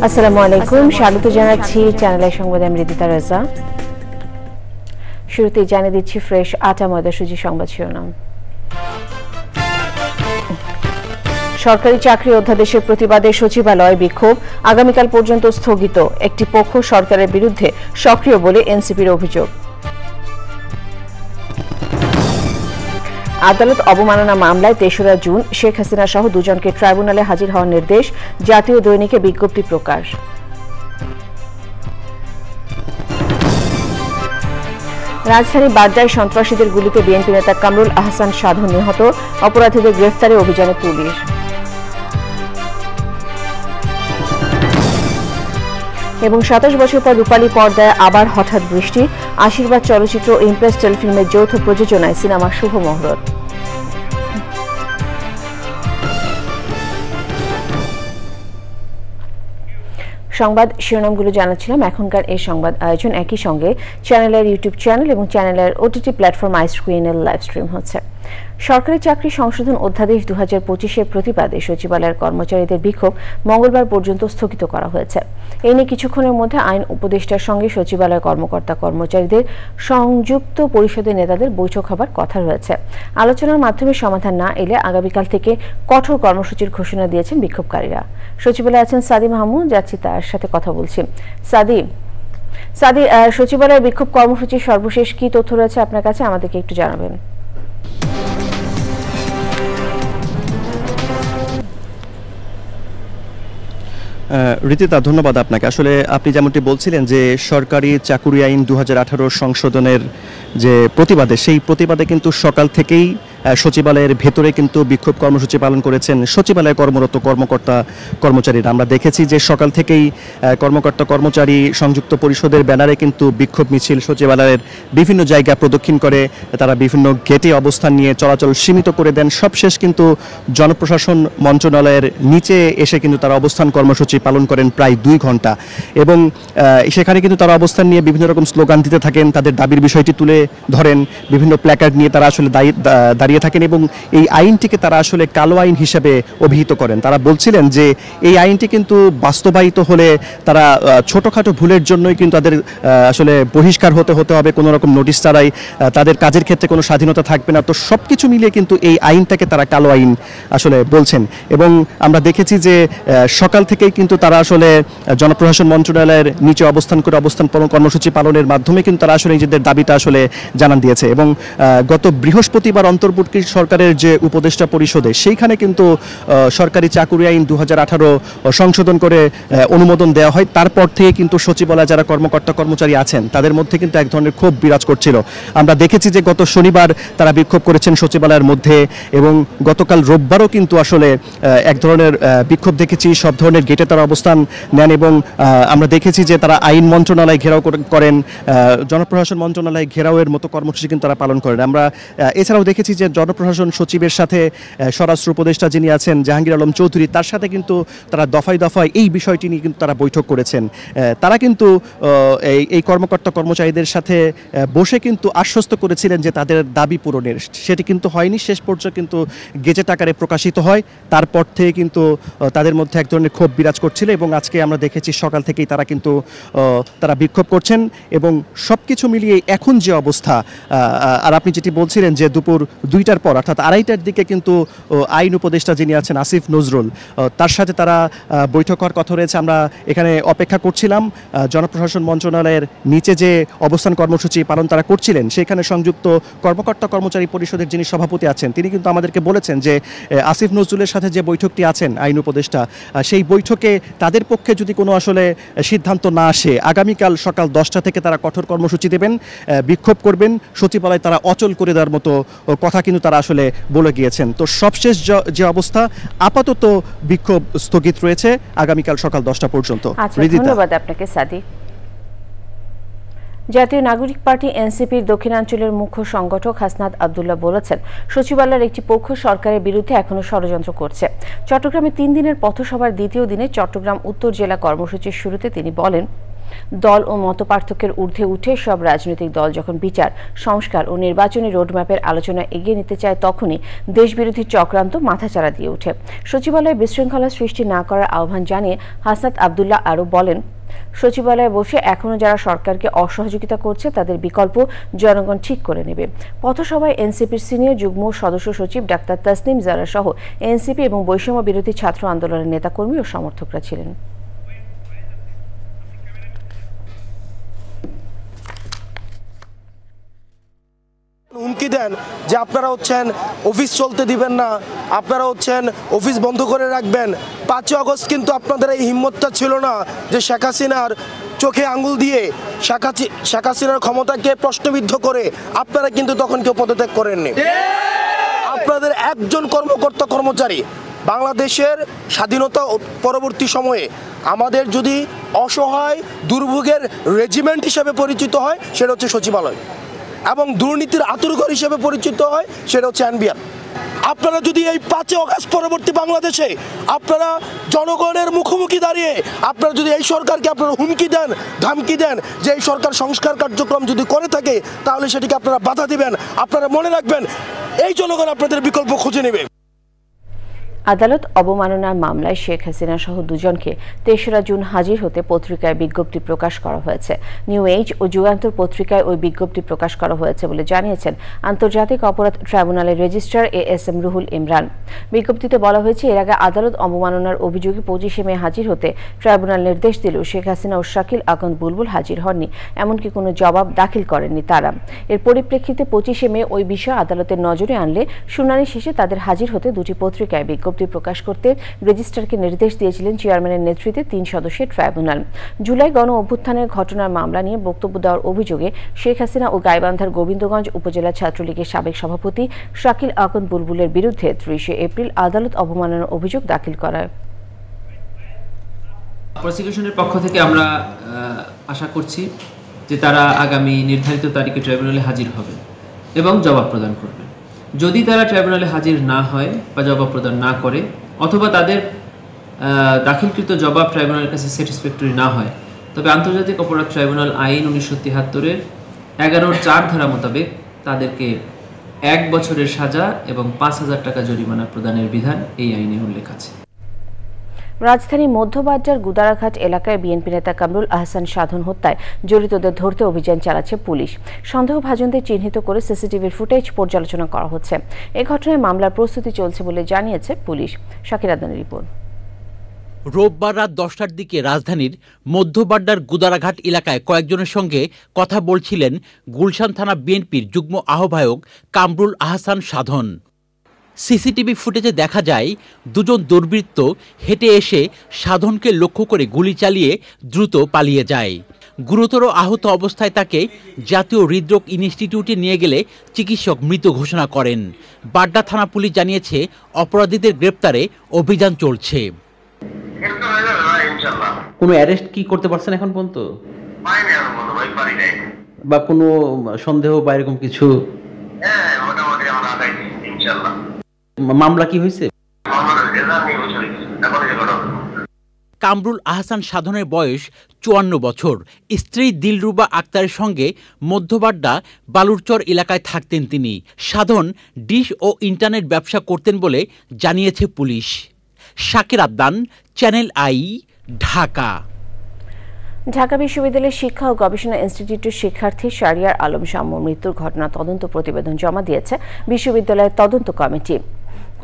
আসসালামু আলাইকুম, স্বাগত জানাচ্ছি চ্যানেলের সংবাদে আমি রিদিতা রাজা। শুরুতেই জানিয়ে দিচ্ছি ফ্রেশ আটা ময়দা সুজি সংবাদ শিরোনাম। সরকারি চাকরি অধ্যাদেশের প্রতিবাদে সচিবালয় বিক্ষোভ আগামীকাল পর্যন্ত স্থগিত। একটি পক্ষ সরকারের বিরুদ্ধে সক্রিয় বলে এনসিপির অভিযোগ। আদালত অবমাননা মামলায় ৩রা জুন শেখ হাসিনা সহ দুজনকে ট্রাইব্যুনালে হাজির হওয়ার নির্দেশ, জাতীয় দৈনিকে বিজ্ঞপ্তি প্রকাশ। রাজধানী বাড্ডায় সন্ত্রাসীদের গুলিতে বিএনপি নেতা কামরুল আহসান সাধু নিহত, অপরাধীদের গ্রেফতারে অভিযানে পুলিশ। এবং ২৭ বছর পর রূপালী পর্দায় আবার হঠাৎ বৃষ্টি, আশীর্বাদ চলচ্চিত্র ও ইমপ্রেস টেলিফিল্মের যৌথ প্রযোজনায় সিনেমা শুভ মুহূর্ত। সংবাদ শিরোনামগুলো জানাচ্ছিলাম। এখনকার এই সংবাদ আয়োজন একই সঙ্গে চ্যানেলের ইউটিউব চ্যানেল এবং চ্যানেলের ওটিটি প্ল্যাটফর্ম আইস্ক্রিনের লাইভ স্ট্রিম হচ্ছে। সরকারি চাকরি সংশোধন অধ্যাদেশ ২০২৫-এর প্রতিবাদে সচিবালয়ের কর্মচারীদের বিক্ষোভ মঙ্গলবার পর্যন্ত স্থগিত করা হয়েছে। এই নিয়ে কিছুক্ষণের মধ্যে আইন উপদেষ্টার সঙ্গে সচিবালয়ের কর্মকর্তা কর্মচারীদের সংযুক্ত পরিষদের নেতাদের বৈঠক হবার কথা রয়েছে। আলোচনার মাধ্যমে সমাধান না এলে আগামীকাল থেকে কঠোর কর্মসূচির ঘোষণা দিয়েছেন বিক্ষোভকারীরা। সচিবালয়ে আছেন সাদি মাহমুদ, যাচ্ছি তার সাথে কথা বলছি। সাদি, সচিবালয়ের বিক্ষোভ কর্মসূচির সর্বশেষ কি তথ্য রয়েছে আপনার কাছে, আমাদেরকে একটু জানাবেন। রিতিতা, ধন্যবাদ আপনাকে। আসলে আপনি যেমনটি বলছিলেন যে সরকারি চাকুরি আইন ২০১৮ সংশোধনের যে প্রতিবাদে, সেই প্রতিবাদে কিন্তু সকাল থেকেই সচিবালয়ের ভেতরে কিন্তু বিক্ষোভ কর্মসূচি পালন করেছেন সচিবালয়ে কর্মরত কর্মকর্তা কর্মচারীরা। আমরা দেখেছি যে সকাল থেকেই কর্মকর্তা কর্মচারী সংযুক্ত পরিষদের ব্যানারে কিন্তু বিক্ষোভ মিছিল সচিবালয়ের বিভিন্ন জায়গা প্রদক্ষিণ করে তারা বিভিন্ন গেটে অবস্থান নিয়ে চলাচল সীমিত করে দেন। সবশেষ কিন্তু জনপ্রশাসন মন্ত্রণালয়ের নিচে এসে কিন্তু তারা অবস্থান কর্মসূচি পালন করেন প্রায় ২ ঘন্টা এবং সেখানে কিন্তু তারা অবস্থান নিয়ে বিভিন্ন রকম স্লোগান দিতে থাকেন, তাদের দাবির বিষয়টি তুলে ধরেন, বিভিন্ন প্ল্যাকার্ড নিয়ে তারা আসলে দাঁড়িয়ে থাকেন এবং এই আইনটিকে তারা আসলে কালো আইন হিসেবে অভিহিত করেন। তারা বলছিলেন যে এই আইনটি কিন্তু বাস্তবায়িত হলে তারা ছোটোখাটো ভুলের জন্যই কিন্তু তাদের আসলে বহিষ্কার হতে হবে, কোনো রকম নোটিশ ছাড়াই, তাদের কাজের ক্ষেত্রে কোনো স্বাধীনতা থাকবে না। তো সব কিছু মিলিয়ে কিন্তু এই আইনটাকে তারা কালো আইন আসলে বলছেন এবং আমরা দেখেছি যে সকাল থেকেই কিন্তু তারা আসলে জনপ্রশাসন মন্ত্রণালয়ের নিচে অবস্থান করে অবস্থান কর্মসূচি পালনের মাধ্যমে কিন্তু তারা আসলে নিজেদের দাবিটা আসলে জানান দিয়েছে এবং গত বৃহস্পতিবার অন্তর্বর্তী সরকারের যে উপদেষ্টা পরিষদে সেইখানে কিন্তু সরকারি চাকুরি আইন ২০১৮ সংশোধন করে অনুমোদন দেওয়া হয়। তারপর থেকে কিন্তু সচিবালয়ে যারা কর্মকর্তা কর্মচারী আছেন তাদের মধ্যে কিন্তু এক ধরনের ক্ষোভ বিরাজ করছিল। আমরা দেখেছি যে গত শনিবার তারা বিক্ষোভ করেছেন সচিবালয়ের মধ্যে এবং গতকাল রোববারও কিন্তু আসলে এক ধরনের বিক্ষোভ দেখেছি, সব ধরনের গেটে তারা অবস্থান নেন এবং আমরা দেখেছি যে তারা আইন মন্ত্রণালয় ঘেরাও করেন, জনপ্রশাসন মন্ত্রণালয় ঘেরাওয়ের মতো কর্মসূচি কিন্তু তারা পালন করেন। আমরা এছাড়াও দেখেছি যে জনপ্রশাসন সচিবের সাথে স্বরাষ্ট্র উপদেষ্টা যিনি আছেন জাহাঙ্গীর আলম চৌধুরী, তার সাথে কিন্তু তারা দফায় দফায় এই বিষয়টি নিয়ে কিন্তু তারা বৈঠক করেছেন। তারা কিন্তু এই কর্মকর্তা কর্মচারীদের সাথে বসে কিন্তু আশ্বস্ত করেছিলেন যে তাদের দাবি পূরণের, সেটি কিন্তু হয়নি। শেষ পর্যন্ত কিন্তু গেজেট আকারে প্রকাশিত হয়, তারপর থেকে কিন্তু তাদের মধ্যে এক ধরনের ক্ষোভ বিরাজ করছিল এবং আজকে আমরা দেখেছি সকাল থেকেই তারা কিন্তু তারা বিক্ষোভ করছেন এবং সব কিছু মিলিয়ে এখন যে অবস্থা, আর আপনি যেটি বলছিলেন যে দুপুর ২টার পর অর্থাৎ ২:৩০টার দিকে কিন্তু আইন উপদেষ্টা যিনি আছেন আসিফ নজরুল, তার সাথে তারা বৈঠক হওয়ার কথা রয়েছে। আমরা এখানে অপেক্ষা করছিলাম, জনপ্রশাসন মন্ত্রণালয়ের নিচে যে অবস্থান কর্মসূচি পালন তারা করছিলেন সেখানে সংযুক্ত কর্মকর্তা কর্মচারী পরিষদের যিনি সভাপতি আছেন তিনি কিন্তু আমাদেরকে বলেছেন যে আসিফ নজরুলের সাথে যে বৈঠকটি আছেন আইন উপদেষ্টা, সেই বৈঠকে তাদের পক্ষে যদি কোনো আসলে সিদ্ধান্ত না আসে আগামীকাল সকাল 10টা থেকে তারা কঠোর কর্মসূচি দেবেন, বিক্ষোভ করবেন, সচিবালয় তারা অচল করে দেওয়ার মতো কথা কিন্তু তারা আসলে বলে গিয়েছেন। তো সবশেষ যে অবস্থা, আপাতত বিক্ষোভ স্থগিত রয়েছে আগামীকাল সকাল 10টা পর্যন্ত। ধন্যবাদ আপনাকে সাদি। জাতীয় নাগরিক পার্টি এনসিপির দক্ষিণাঞ্চলের মুখ্য সংগঠক হাসনাত আব্দুল্লাহ বলেছেন সচিবালয়ের একটি পক্ষ সরকারের বিরুদ্ধে এখনো ষড়যন্ত্র করছে। চট্টগ্রামে 3 দিনের পথসভার দ্বিতীয় দিনে চট্টগ্রাম উত্তর জেলা কর্মসূচির শুরুতে তিনি বলেন, দল ও মতপার্থক্যের ঊর্ধ্বে উঠে সব রাজনৈতিক দল যখন বিচার, সংস্কার ও নির্বাচনী রোডম্যাপের আলোচনা এগিয়ে নিতে চায়, তখনই দেশবিরোধী চক্রান্ত মাথাচাড়া দিয়ে ওঠে। সচিবালয়ে বিশৃঙ্খলা সৃষ্টি না করার আহ্বান জানিয়ে হাসনাত আবদুল্লাহ আরও বলেন, সচিবালয়ে বসে এখনো যারা সরকারকে অসহযোগিতা করছে তাদের বিকল্প জনগণ ঠিক করে নেবে। পথসভায় এনসিপির সিনিয়র যুগ্ম সদস্য সচিব ডাক্তার তাসনিম জারা সহ এনসিপি এবং বৈষম্য বিরোধী ছাত্র আন্দোলনের নেতাকর্মী ও সমর্থকরা ছিলেন। হুমকি দেন যে আপনারা হচ্ছেন অফিস চলতে দিবেন না, আপনারা হচ্ছেন অফিস বন্ধ করে রাখবেন। 5 আগস্ট কিন্তু আপনাদের এই হিম্মতটা ছিল না যে শেখ হাসিনার চোখে আঙ্গুল দিয়ে শেখ হাসিনার ক্ষমতাকে প্রশ্নবিদ্ধ করে আপনারা কিন্তু তখন কেউ পদত্যাগ করেননি। আপনাদের একজন কর্মকর্তা কর্মচারী বাংলাদেশের স্বাধীনতা পরবর্তী সময়ে আমাদের যদি অসহায় দুর্ভোগের রেজিমেন্ট হিসেবে পরিচিত হয় সেটা হচ্ছে সচিবালয়, এবং দুর্নীতির আতুরঘর হিসেবে পরিচিত হয় সেটা হচ্ছে এনবিআর। আপনারা যদি এই 5 আগস্ট পরবর্তী বাংলাদেশে আপনারা জনগণের মুখোমুখি দাঁড়িয়ে আপনারা যদি এই সরকারকে আপনারা হুমকি দেন, ধামকি দেন যে এই সরকার সংস্কার কার্যক্রম যদি করে থাকে তাহলে সেটিকে আপনারা বাধা দিবেন, আপনারা মনে রাখবেন এই জনগণ আপনাদের বিকল্প খুঁজে নেবে। আদালত অবমাননার মামলায় শেখ হাসিনা সহ দুজনকে ৩রা জুন হাজির হতে পত্রিকায় বিজ্ঞপ্তি প্রকাশ করা হয়েছে। নিউ এজ ও যুগান্তর পত্রিকায় ওই বিজ্ঞপ্তি প্রকাশ করা হয়েছে বলে জানিয়েছেন আন্তর্জাতিক অপরাধ ট্রাইব্যুনালের রেজিস্ট্রার ASM রুহুল ইমরান। বিজ্ঞপ্তিতে বলা হয়েছে, এর আগে আদালত অবমাননার অভিযোগে 25শে মে হাজির হতে ট্রাইব্যুনাল নির্দেশ দিলেও শেখ হাসিনা ও শাকিল আকন্দ বুলবুল হাজির হননি, এমনকি কোনো জবাব দাখিল করেননি তারা। এর পরিপ্রেক্ষিতে 25শে মে ওই বিষয় আদালতের নজরে আনলে শুনানি শেষে তাদের হাজির হতে দুটি পত্রিকায় বিজ্ঞপ্তি প্রকাশ করতে রেজিস্ট্রারকে নির্দেশ দিয়েছিলেন চেয়ারম্যানের নেতৃত্বে 3 সদস্যের ট্রাইব্যুনাল। জুলাই গণ অভ্যুত্থানের ঘটনার মামলা নিয়ে বক্তব্য দেওয়ার অভিযোগে শেখ হাসিনা ও গাইবান্ধার গোবিন্দগঞ্জ উপজেলা ছাত্রলীগের সাবেক সভাপতি শাকিল আকন্দ বুলবুলের বিরুদ্ধে 30শে এপ্রিল আদালত অবমাননার অভিযোগ দাখিল করায়। প্রসিকিউশনের পক্ষ থেকে আমরা আশা করছি যে তারা আগামী নির্ধারিত তারিখে ট্রাইব্যুনালে হাজির হবে এবং জবাব প্রদান করবে। যদি তারা ট্রাইব্যুনালে হাজির না হয় বা জবাব প্রদান না করে, অথবা তাদের দাখিলকৃত জবাব ট্রাইব্যুনালের কাছে স্যাটিসফ্যাক্টরি না হয়, তবে আন্তর্জাতিক অপরাধ ট্রাইব্যুনাল আইন 1973-এর 11(4) ধারা মোতাবেক তাদেরকে 1 বছরের সাজা এবং 5,000 টাকা জরিমানা প্রদানের বিধান এই আইনে উল্লেখ আছে। রাজধানীর মধ্যবাড্ডার গুদারাঘাট এলাকায় বিএনপি নেতা কামরুল আহসান সাধন হত্যায় জড়িতদের ধরতে অভিযান চালাচ্ছে পুলিশ। সন্দেহভাজনদের চিহ্নিত করে সিসিটিভির ফুটেজ পর্যালোচনা করা হচ্ছে। এই ঘটনায় মামলার প্রস্তুতি চলছে বলে জানিয়েছে পুলিশ। শাকির আদনানের রিপোর্ট। রোববার রাত 10টার দিকে রাজধানীর মধ্যবাড্ডার গুদারাঘাট এলাকায় কয়েকজনের সঙ্গে কথা বলছিলেন গুলশান থানা বিএনপির যুগ্ম আহ্বায়ক কামরুল আহসান সাধন। সিসিটিভি ফুটেজে দেখা যায় দুজন দুর্বৃত্ত হেঁটে এসে সাধনকে লক্ষ্য করে গুলি চালিয়ে দ্রুত পালিয়ে যায়। গুরুতর আহত অবস্থায় তাকে জাতীয় হৃদরোগ ইনস্টিটিউটে নিয়ে গেলে চিকিৎসক মৃত ঘোষণা করেন। বাড্ডা থানা পুলিশ জানিয়েছে অপরাধীদের গ্রেপ্তারে অভিযান চলছে। কোনো অ্যারেস্ট কি করতে পারছেন এখন পর্যন্ত, বা কোনো সন্দেহ বা এরকম কিছু? মামলা কি হয়েছে? কামরুল আহসান সাধনের বয়স 54 বছর। স্ত্রী দিলরুবা আক্তারের সঙ্গে মধ্যবাড্ডা বালুরচর এলাকায় থাকতেন তিনি। সাধন ডিশ ও ইন্টারনেট ব্যবসা করতেন বলে জানিয়েছে police. Shakir Adnan, channel I, Dhaka. Dhaka বিশ্ববিদ্যালয়ের শিক্ষা ও গবেষণা ইনস্টিটিউটের শিক্ষার্থী শাহরিয়ার আলম শাম্য মৃত্যুর ঘটনা তদন্ত প্রতিবেদন জমা দিয়েছে বিশ্ববিদ্যালয়ের তদন্ত কমিটি।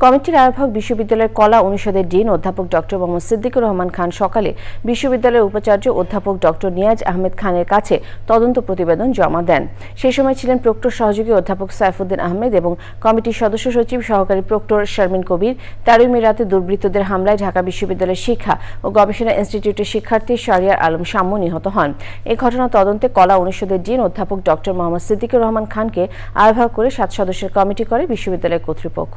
কমিটির আহ্বায়ক বিশ্ববিদ্যালয়ের কলা অনুষদের ডিন অধ্যাপক ডক্টর মোহাম্মদ সিদ্দিকুর রহমান খান সকালে বিশ্ববিদ্যালয়ের উপাচার্য অধ্যাপক ডক্টর নিয়াজ আহমেদ খানের কাছে তদন্ত প্রতিবেদন জমা দেন। সেই সময় ছিলেন প্রক্টর সহযোগী অধ্যাপক সাইফুদ্দিন আহমেদ এবং কমিটির সদস্য সচিব সহকারী প্রক্টর শারমিন কবির। 13 মে রাতে দুর্বৃত্তদের হামলায় ঢাকা বিশ্ববিদ্যালয়ের শিক্ষা ও গবেষণা ইনস্টিটিউটের শিক্ষার্থী শাহরিয়ার আলম শাম্য নিহত হন। এই ঘটনা তদন্তে কলা অনুষদের ডিন অধ্যাপক ডক্টর মোহাম্মদ সিদ্দিকুর রহমান খানকে আহ্বায়ক করে 7 সদস্যের কমিটি করে বিশ্ববিদ্যালয় কর্তৃপক্ষ।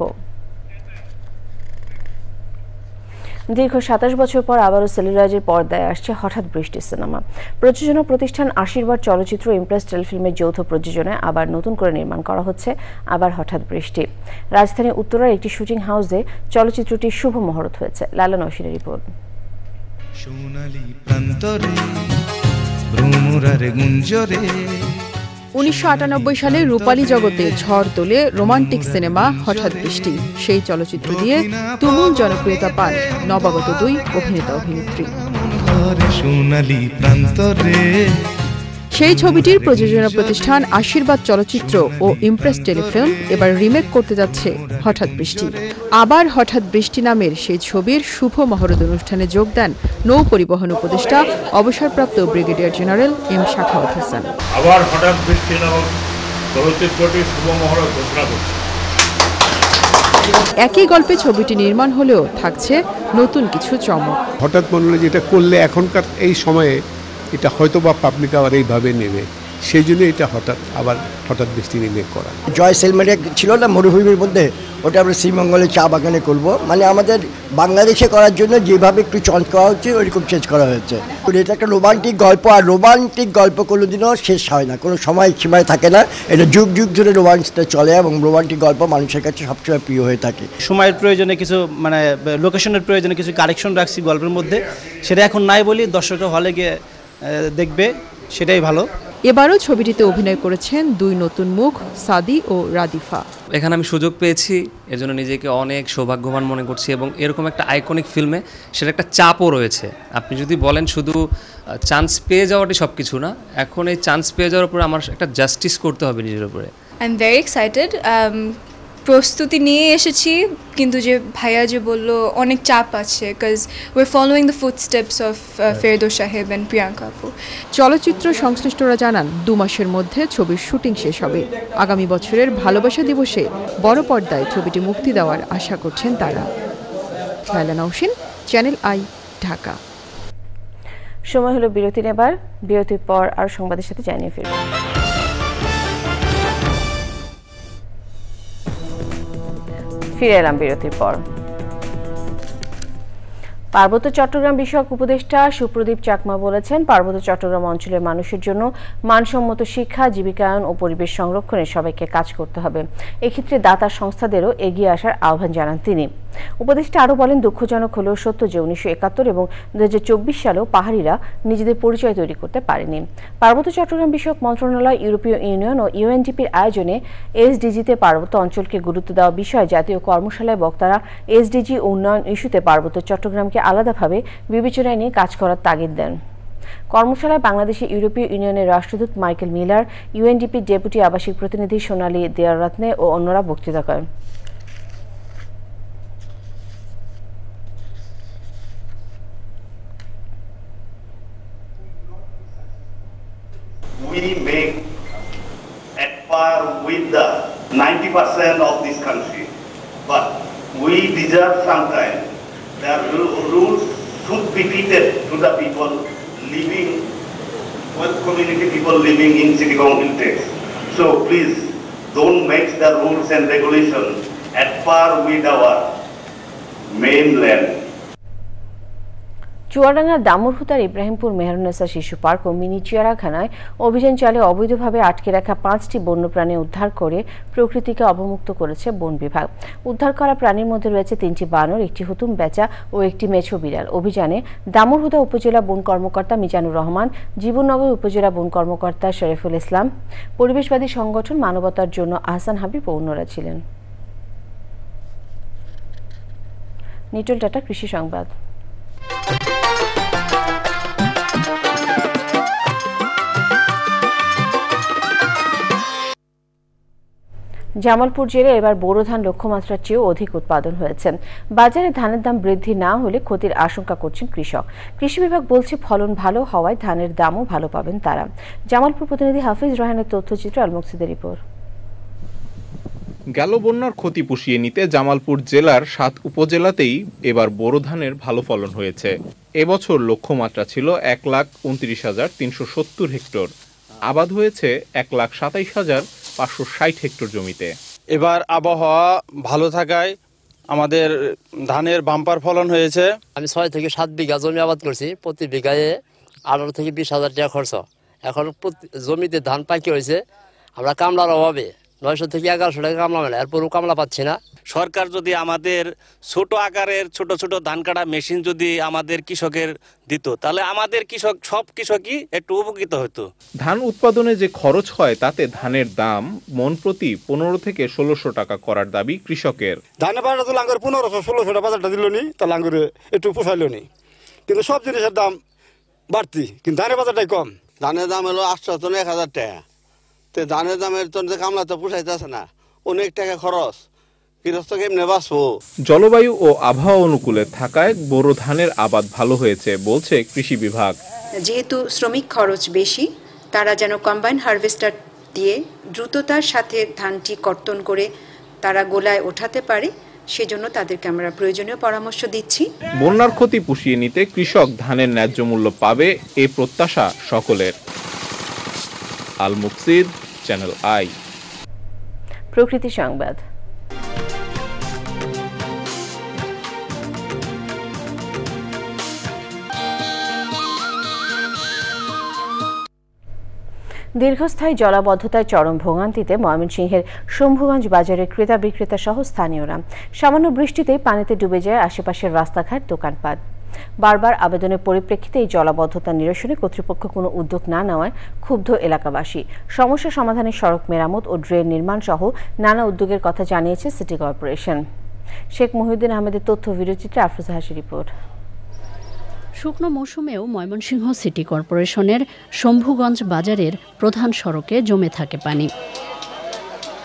দীর্ঘ 27 বছর পর আবারও সেলুলয়েডের পর্দায় আসছে হঠাৎ বৃষ্টি সিনেমা। প্রযোজনা প্রতিষ্ঠান আশীর্বাদ চলচ্চিত্র ইমপ্রেস টেলিফিল্মের যৌথ প্রযোজনায় আবার নতুন করে নির্মাণ করা হচ্ছে আবার হঠাৎ বৃষ্টি। রাজধানী উত্তরার একটি শুটিং হাউসে চলচ্চিত্রটির শুভ মহরত হয়েছে। লালা নওশিনের রিপোর্ট। ভ্রমরারে গুঞ্জরে। 1998 সালে রূপালী জগতে ঝড় তোলে রোমান্টিক সিনেমা হঠাৎ বৃষ্টি। সেই চলচ্চিত্র দিয়ে তুমুল জনপ্রিয়তা পান নবাগত দুই অভিনেতা অভিনেত্রী। সোনালী প্রান্তরে। সেই ছবিটির প্রযোজনা প্রতিষ্ঠান আশীর্বাদ চলচ্চিত্র ও ইমপ্রেস টেলিফিল্ম এবার রিমেক করতে যাচ্ছে হঠাৎ বৃষ্টি। আবার হঠাৎ বৃষ্টি নামের সেই ছবির শুভ মহরত অনুষ্ঠানে যোগ দেন নৌ পরিবহন উপদেষ্টা অবসরপ্রাপ্ত brigadier general M Shakhawat Hossain. আবার হঠাৎ বৃষ্টি নামক চলচ্চিত্রটি শুভ মহরত ঘোষণা করছে। একই গল্পে ছবিটি নির্মাণ হলেও থাকছে নতুন কিছু চমক। হঠাৎ মনে হলো যেটা করলে এখনকার এই সময়ে এটা হয়তো বা পাবলিক আবার এইভাবে নেবে, সেই জন্য এটা হঠাৎ বৃষ্টি রিমেক করা। জয় সেলমেটে ছিল না মরুভূমির মধ্যে, ওটা আমরা শ্রীমঙ্গলে চা বাগানে করব। মানে আমাদের বাংলাদেশে করার জন্য যেভাবে একটু চেঞ্জ করা হচ্ছে ওইরকম চেঞ্জ করা হয়েছে। এটা একটা রোমান্টিক গল্প, আর রোমান্টিক গল্প কোনোদিনও শেষ হয় না, কোনো সময় সীমায় থাকে না। এটা যুগ যুগ ধরে রোমান্সটা চলে এবং রোমান্টিক গল্প মানুষের কাছে সবসময় প্রিয় হয়ে থাকে। সময়ের প্রয়োজনে কিছু মানে লোকেশনের প্রয়োজনে কিছু কারেকশন রাখছি গল্পের মধ্যে, সেটা এখন নাই বলি দর্শকরা হলে গিয়ে দেখবে, সেটাই ভালো। এবারও ছবিটিতে অভিনয় করেছেন দুই নতুন মুখ, সাদি ও রাদিফা। এখানে আমি সুযোগ পেয়েছি, এর জন্য নিজেকে অনেক সৌভাগ্যবান মনে করছি। এবং এরকম একটা আইকনিক ফিল্মে সেটা একটা চাপও রয়েছে। আপনি যদি বলেন শুধু চান্স পেয়ে যাওয়াটাই সব কিছু না, এখন এই চান্স পেয়ে যাওয়ার উপরে আমার একটা জাস্টিস করতে হবে নিজের উপরে। I am very excited. প্রস্তুতি নিয়ে এসেছি, কিন্তু যে ভাইয়া যে বললো অনেক চাপ আছে, because we are following the footsteps of Ferdous সাহেব এন্ড প্রিয়াঙ্কা আপু। চলচ্চিত্র সংশ্লিষ্টরা জানান 2 মাসের মধ্যে ছবির শুটিং শেষ হবে। আগামী বছরের ভালোবাসা দিবসে বড় পর্দায় ছবিটি মুক্তি দেওয়ার আশা করছেন তারা। Laila Nowshin, channel I, Dhaka. সময় হলো বিরতি নেবার। বিরতির পর আর সংবাদের সাথে জানিয়ে ফিরব। ফিরে এলাম বিরতির পর। পার্বত্য চট্টগ্রাম বিষয়ক উপদেষ্টা সুপ্রদীপ চাকমা বলেছেন, পার্বত্য চট্টগ্রাম অঞ্চলের মানুষের জন্য মানসম্মত শিক্ষা, জীবিকায়ন ও পরিবেশ সংরক্ষণে সবাইকে কাজ করতে হবে। এক্ষেত্রে দাতা সংস্থাদেরও এগিয়ে আসার আহ্বান জানান তিনি। উপদেষ্টা আরও বলেন, দুঃখজনক হলেও সত্য যে 1971 এবং 2024 সালেও পাহাড়িরা নিজেদের পরিচয় তৈরি করতে পারেনি। পার্বত্য চট্টগ্রাম বিষয়ক মন্ত্রণালয়, ইউরোপীয় ইউনিয়ন ও ইউএনডিপির আয়োজনে এসডিজিতে পার্বত্য অঞ্চলকে গুরুত্ব দেওয়া বিষয়ে জাতীয় কর্মশালায় বক্তারা এসডিজি উন্নয়ন ইস্যুতে পার্বত্য চট্টগ্রামকে আলাদাভাবে বিবেচনায় নিয়ে কাজ করার তাগিদ দেন। কর্মশালায় বাংলাদেশে ইউরোপীয় ইউনিয়নের রাষ্ট্রদূত মাইকেল মিলার, ইউএনডিপির ডেপুটি আবাসিক প্রতিনিধি সোনালী দেয়াররত্নে ও অন্যরা বক্তৃতা করেন। We make at par with the 90% of this country, but we deserve sometimes the rules should be fitted to the people living, with community people living in city complex. So please don't make the rules and regulations at par with our mainland. চুয়াডাঙ্গার দামুরহুতার ইব্রাহিমপুর মেহেরুন্নেসা শিশু park ও mini চিড়িয়াখানায় অভিযান চালিয়ে অবৈধভাবে আটকে রাখা 5টি বন্যপ্রাণী উদ্ধার করে প্রকৃতিকে অবমুক্ত করেছে বন বিভাগ। উদ্ধার করা প্রাণীর মধ্যে রয়েছে 3টি বানর, 1টি হুতুম বেচা ও 1টি মেছো বিড়াল। অভিযানে দামুরহুতা উপজেলা বন কর্মকর্তা মিজানুর রহমান, জীবননগর উপজেলা বন কর্মকর্তা শরীফুল ইসলাম, পরিবেশবাদী সংগঠন মানবতার জন্য আহসান হাবিব ও অন্যরা ছিলেন। নিটল টাটা, কৃষি সংবাদ। জামালপুর জেলায় এবার বোরো ধান লক্ষ্যমাত্রার চেয়েও অধিক উৎপাদন হয়েছে। বাজারে ধানের দাম বৃদ্ধি না হলে ক্ষতির আশঙ্কা করছেন কৃষক। কৃষি বিভাগ বলছে, ফলন ভালো হওয়ায় ধানের দামও ভালো পাবেন তারা। জামালপুর প্রতিনিধি হাফিজ রাহানের তথ্যচিত্র, আল মুকসিদের রিপোর্ট। গেল বন্যার ক্ষতি পুষিয়ে নিতে জামালপুর জেলার 7 উপজেলাতেই এবার বোরো ধানের ভালো ফলন হয়েছে। এবছর লক্ষ্যমাত্রা ছিল 1,29,370 হেক্টর, আবাদ হয়েছে 1,27,560 হেক্টর জমিতে। এবার আবহাওয়া ভালো থাকায় আমাদের ধানের বাম্পার ফলন হয়েছে। আমি 6 থেকে 7 বিঘা জমি আবাদ করছি, প্রতি বিঘায় 18 থেকে 20,000 টাকা খরচ। এখন জমিতে ধান পাকি হয়েছে, আমরা কামলার অভাবে 900 থেকে 1100 টাকা কামলা মেলে, এরপরও কামলা পাচ্ছি না। সরকার যদি আমাদের ছোট আকারের ছোট ছোট ধান কাটা মেশিন যদি আমাদের কৃষকের দিত, তাহলে আমাদের সব কৃষকই একটু উপকৃত হতো। ধান উৎপাদনে যে খরচ হয় তাতে ধানের দাম মন প্রতি 15 থেকে 1600 টাকা করার দাবি কৃষকের। ধানের বাজারটা তো লাঙ্গরে 1500-1600 টাকা বাজারটা দিল নি, তা লাঙ্গরে একটু পোষাইল নি, কিন্তু সব জিনিসের দাম বাড়তি, কিন্তু ধানের বাজারটাই কম। ধানের দাম হলো 800-1000 টাকা, তো ধানের দামের তো কামলা তো পোষাইতেছে না, অনেক টাকা খরচ, গৃহস্থ কেমনে বাঁচবো। জলবায়ু ও আবহাওয়া অনুকূলে থাকায় বোরো ধানের আবাদ ভালো হয়েছে বলছে কৃষি বিভাগ। যেহেতু শ্রমিক খরচ বেশি, তারা যেন কম্বাইন হারভেস্টার দিয়ে দ্রুততার সাথে ধানটি কর্তন করে তারা গোলায় ওঠাতে পারে, সেজন্য তাদেরকে আমরা প্রয়োজনীয় পরামর্শ দিচ্ছি। বন্যার ক্ষতি পুষিয়ে নিতে কৃষক ধানের ন্যায্য মূল্য পাবে এই প্রত্যাশা সকলের। আল মুকসিদ, চ্যানেল আই। প্রকৃতি সংবাদ। দীর্ঘস্থায়ী জলাবদ্ধতায় চরম ভোগান্তিতে ময়মনসিংহের শম্ভুগঞ্জ বাজারে ক্রেতা বিক্রেতা সহ স্থানীয়রা। সামান্য বৃষ্টিতেই পানিতে ডুবে যায় আশেপাশের রাস্তাঘাট, দোকানপাট। বারবার আবেদনের পরিপ্রেক্ষিতে এই জলাবদ্ধতা নিরসনে কর্তৃপক্ষ কোনো উদ্যোগ না নেওয়ায় ক্ষুব্ধ এলাকাবাসী। সমস্যা সমাধানে সড়ক মেরামত ও ড্রেন নির্মাণ সহ নানা উদ্যোগের কথা জানিয়েছে সিটি কর্পোরেশন। শেখ মহিউদ্দিন আহমেদের তথ্য ভিডিওচিত্রে আফরোজা হাসির রিপোর্ট। শুকনো মৌসুমেও ময়মনসিংহ সিটি কর্পোরেশনের শম্ভুগঞ্জ বাজারের প্রধান সড়কে জমে থাকে পানি।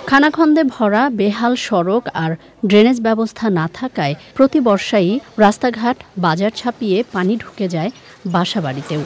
খানাখন্দে ভরা বেহাল সড়ক আর ড্রেনেজ ব্যবস্থা না থাকায় প্রতি বর্ষাই রাস্তাঘাট, বাজার ছাপিয়ে পানি ঢুকে যায় বাসাবাড়িতেও।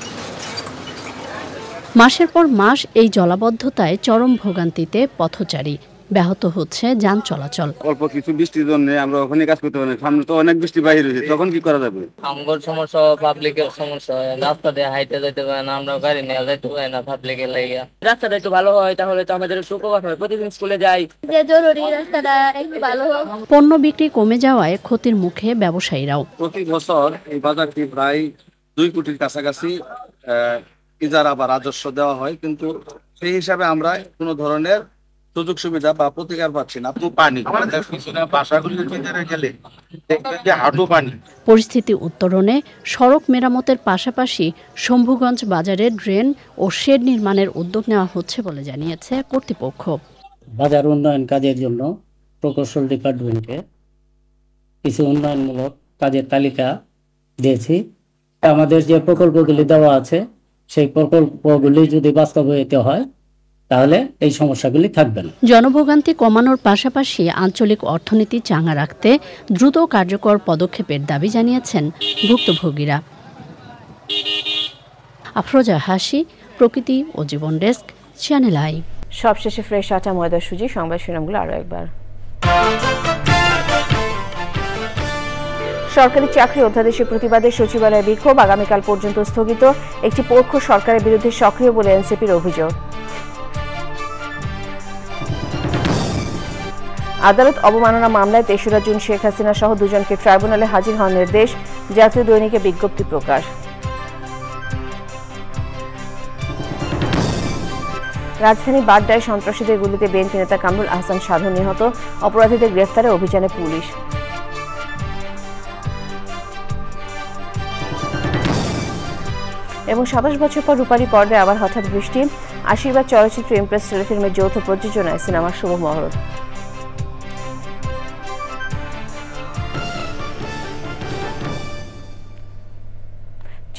মাসের পর মাস এই জলাবদ্ধতায় চরম ভোগান্তিতে পথচারী। ব্যাহত হচ্ছে যান চলাচল। অল্প কিছু বৃষ্টির জন্য আমরা ওখানে কাজ করতে পারি, সামনে তো অনেক বৃষ্টি বাইরে হয়েছে, তখন কি করা যাবে? আমগর সমস্যা, পাবলিকের সমস্যা, রাস্তা দিয়ে হাইটে যাইতে পারে না, আমরা গাড়ি নিয়ে যাইতে পারি না পাবলিকের লাগিয়া। রাস্তাটা একটু ভালো হয় তাহলে তো আমাদের একটু উপকার হয়, প্রতিদিন স্কুলে যাই, যে জরুরি রাস্তাটা একটু ভালো হয়। পণ্য বিক্রি কমে যাওয়ায় ক্ষতির মুখে ব্যবসায়ীরাও। প্রতি বছর এই বাজারটি প্রায় 2 কোটির কাছাকাছি ইজারা বা রাজস্ব দেওয়া হয়, কিন্তু সেই হিসাবে আমরা কোনো ধরনের সুযোগ সুবিধা বা প্রতিকার পাচ্ছি না। পানি বাসাগুলির ভিতরে গেলে দেখবেন যে হাঁটু পানি। পরিস্থিতি উত্তরণে সড়ক মেরামতের পাশাপাশি শম্ভুগঞ্জ বাজারে ড্রেন ও শেড নির্মাণের উদ্যোগ নেওয়া হচ্ছে বলে জানিয়েছে কর্তৃপক্ষ। বাজার উন্নয়ন কাজের জন্য প্রকৌশল ডিপার্টমেন্টকে কিছু উন্নয়নমূলক কাজের তালিকা দিয়েছি। আমাদের যে প্রকল্পগুলি দেওয়া আছে সেই প্রকল্পগুলি যদি বাস্তবায়িত হয় তাহলে এই সমস্যাগুলি থাকবে না। জনভোগান্তি কমানোর পাশাপাশি আঞ্চলিক অর্থনীতি চাঙ্গা রাখতে দ্রুত কার্যকর পদক্ষেপের দাবি জানিয়েছেন ভুক্তভোগীরা। আফরোজা হাসি, প্রকৃতি ও জীবন ডেস্ক, চ্যানেল আই। সবশেষে ফ্রেশ আটা, ময়দা, সুজি। সংবাদ শিরোনামগুলো আরও একবার। সরকারি চাকরি অধ্যাদেশের প্রতিবাদে সচিবালয়ে বিক্ষোভ আগামীকাল পর্যন্ত স্থগিত। একটি পক্ষ সরকারের বিরুদ্ধে সক্রিয় বলে এনসিপির অভিযোগ। আদালত অবমাননা মামলায় ৩রা জুন শেখ হাসিনা সহ 2 জনকে ট্রাইব্যুনালে হাজির হওয়ার নির্দেশ। জাতীয় দৈনিকে বিজ্ঞপ্তি প্রকাশ। রাজধানী বাড্ডায় সন্ত্রাসীদের গুলিতে বিএনপি নেতা কামরুল আহসান সাধু নিহত। অপরাধীদের গ্রেফতারে অভিযানে পুলিশ। এবং 27 বছর পর রূপালী পর্দায় আবার হঠাৎ বৃষ্টি। আশীর্বাদ চলচ্চিত্র ইমপ্রেস টেলিফিল্মের যৌথ প্রযোজনায় সিনেমার শুভ মহরত।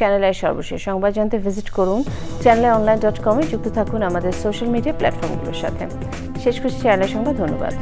চ্যানেলের সর্বশেষ সংবাদ জানতে ভিজিট করুন channelonline.com-এ। যুক্ত থাকুন আমাদের সোশ্যাল মিডিয়া প্ল্যাটফর্মগুলোর সাথে। শেষ করছি চ্যানেলের সংবাদ। ধন্যবাদ।